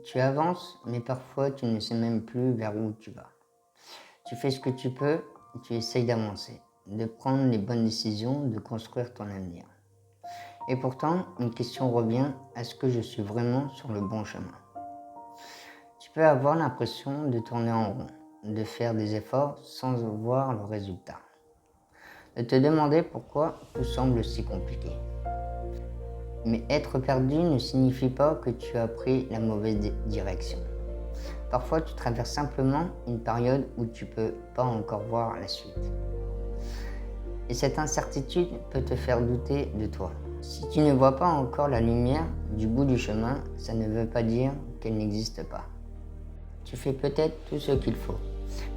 Tu avances, mais parfois tu ne sais même plus vers où tu vas. Tu fais ce que tu peux, tu essayes d'avancer, de prendre les bonnes décisions, de construire ton avenir. Et pourtant, une question revient, est-ce que je suis vraiment sur le bon chemin? Tu peux avoir l'impression de tourner en rond, de faire des efforts sans voir le résultat, de te demander pourquoi tout semble si compliqué. Mais être perdu ne signifie pas que tu as pris la mauvaise direction. Parfois, tu traverses simplement une période où tu ne peux pas encore voir la suite. Et cette incertitude peut te faire douter de toi. Si tu ne vois pas encore la lumière du bout du chemin, ça ne veut pas dire qu'elle n'existe pas. Tu fais peut-être tout ce qu'il faut,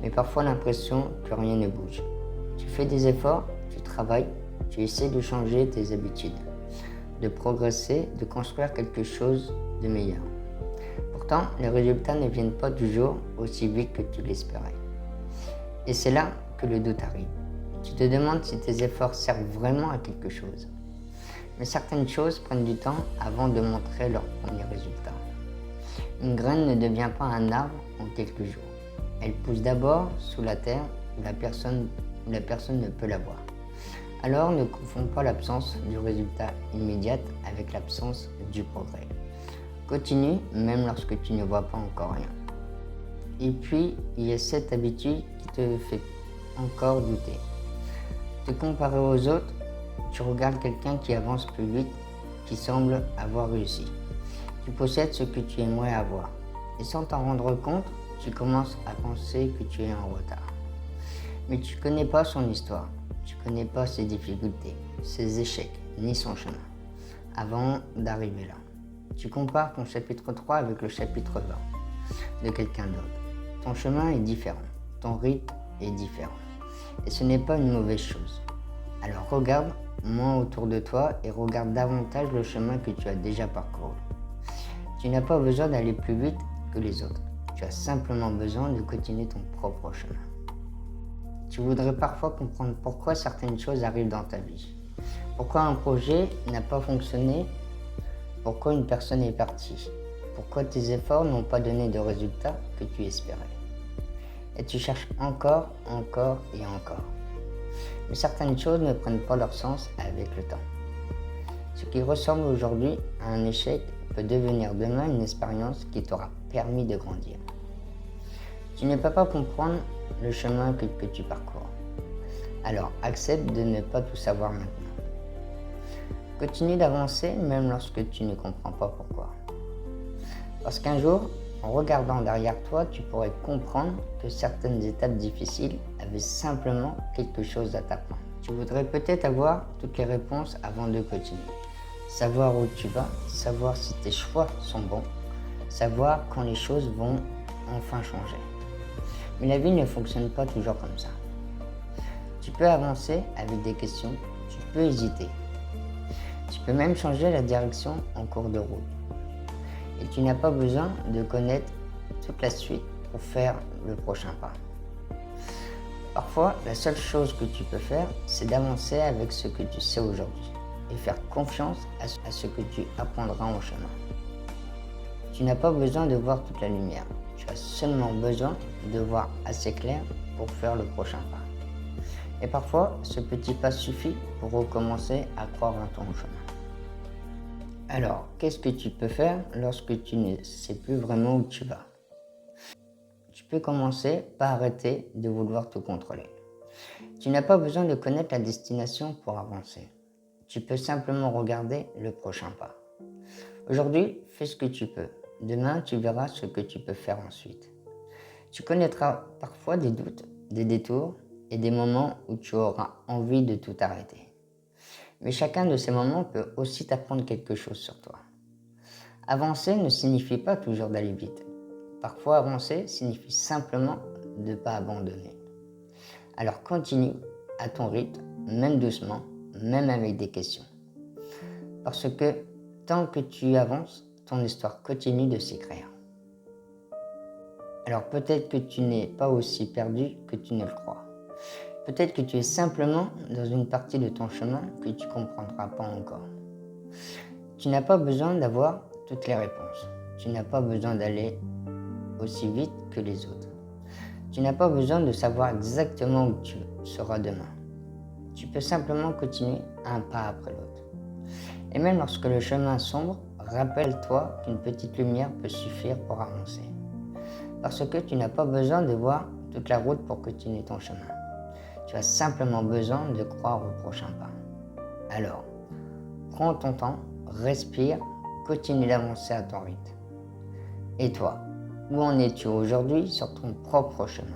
mais parfois l'impression que rien ne bouge. Tu fais des efforts, tu travailles, tu essaies de changer tes habitudes, de progresser, de construire quelque chose de meilleur. Pourtant, les résultats ne viennent pas toujours aussi vite que tu l'espérais. Et c'est là que le doute arrive. Tu te demandes si tes efforts servent vraiment à quelque chose. Mais certaines choses prennent du temps avant de montrer leurs premiers résultats. Une graine ne devient pas un arbre en quelques jours. Elle pousse d'abord sous la terre où la personne ne peut la voir. Alors ne confonds pas l'absence du résultat immédiat avec l'absence du progrès. Continue même lorsque tu ne vois pas encore rien. Et puis, il y a cette habitude qui te fait encore douter. Te comparer aux autres, tu regardes quelqu'un qui avance plus vite, qui semble avoir réussi, qui possède ce que tu aimerais avoir. Et sans t'en rendre compte, tu commences à penser que tu es en retard. Mais tu ne connais pas son histoire, tu ne connais pas ses difficultés, ses échecs, ni son chemin, avant d'arriver là. Tu compares ton chapitre 3 avec le chapitre 20 de quelqu'un d'autre. Ton chemin est différent, ton rythme est différent. Et ce n'est pas une mauvaise chose. Alors regarde moins autour de toi et regarde davantage le chemin que tu as déjà parcouru. Tu n'as pas besoin d'aller plus vite que les autres. Tu as simplement besoin de continuer ton propre chemin. Tu voudrais parfois comprendre pourquoi certaines choses arrivent dans ta vie. Pourquoi un projet n'a pas fonctionné. Pourquoi une personne est partie. Pourquoi tes efforts n'ont pas donné de résultats que tu espérais. Et tu cherches encore et encore. Mais certaines choses ne prennent pas leur sens avec le temps. Ce qui ressemble aujourd'hui à un échec peut devenir demain une expérience qui t'aura permis de grandir. Tu ne peux pas comprendre le chemin que tu parcours. Alors accepte de ne pas tout savoir maintenant. Continue d'avancer même lorsque tu ne comprends pas pourquoi. Parce qu'un jour, en regardant derrière toi, tu pourrais comprendre que certaines étapes difficiles avaient simplement quelque chose à t'apprendre. Tu voudrais peut-être avoir toutes les réponses avant de continuer. Savoir où tu vas, savoir si tes choix sont bons, savoir quand les choses vont enfin changer. Mais la vie ne fonctionne pas toujours comme ça. Tu peux avancer avec des questions, tu peux hésiter. Tu peux même changer la direction en cours de route. Et tu n'as pas besoin de connaître toute la suite pour faire le prochain pas. Parfois, la seule chose que tu peux faire, c'est d'avancer avec ce que tu sais aujourd'hui et faire confiance à ce que tu apprendras en chemin. Tu n'as pas besoin de voir toute la lumière, tu as seulement besoin de voir assez clair pour faire le prochain pas. Et parfois, ce petit pas suffit pour recommencer à croire en ton chemin. Alors, qu'est-ce que tu peux faire lorsque tu ne sais plus vraiment où tu vas? Tu peux commencer par arrêter de vouloir te contrôler. Tu n'as pas besoin de connaître la destination pour avancer. Tu peux simplement regarder le prochain pas. Aujourd'hui, fais ce que tu peux. Demain, tu verras ce que tu peux faire ensuite. Tu connaîtras parfois des doutes, des détours et des moments où tu auras envie de tout arrêter. Mais chacun de ces moments peut aussi t'apprendre quelque chose sur toi. Avancer ne signifie pas toujours d'aller vite. Parfois, avancer signifie simplement de ne pas abandonner. Alors continue à ton rythme, même doucement, même avec des questions. Parce que tant que tu avances, ton histoire continue de s'écrire. Alors peut-être que tu n'es pas aussi perdu que tu ne le crois. Peut-être que tu es simplement dans une partie de ton chemin que tu ne comprendras pas encore. Tu n'as pas besoin d'avoir toutes les réponses. tu n'as pas besoin d'aller aussi vite que les autres. Tu n'as pas besoin de savoir exactement où tu seras demain. Tu peux simplement continuer un pas après l'autre. Et même lorsque le chemin sombre, rappelle-toi qu'une petite lumière peut suffire pour avancer. Parce que tu n'as pas besoin de voir toute la route pour continuer ton chemin. Tu as simplement besoin de croire au prochain pas. Alors, prends ton temps, respire, continue d'avancer à ton rythme. Et toi, où en es-tu aujourd'hui sur ton propre chemin ?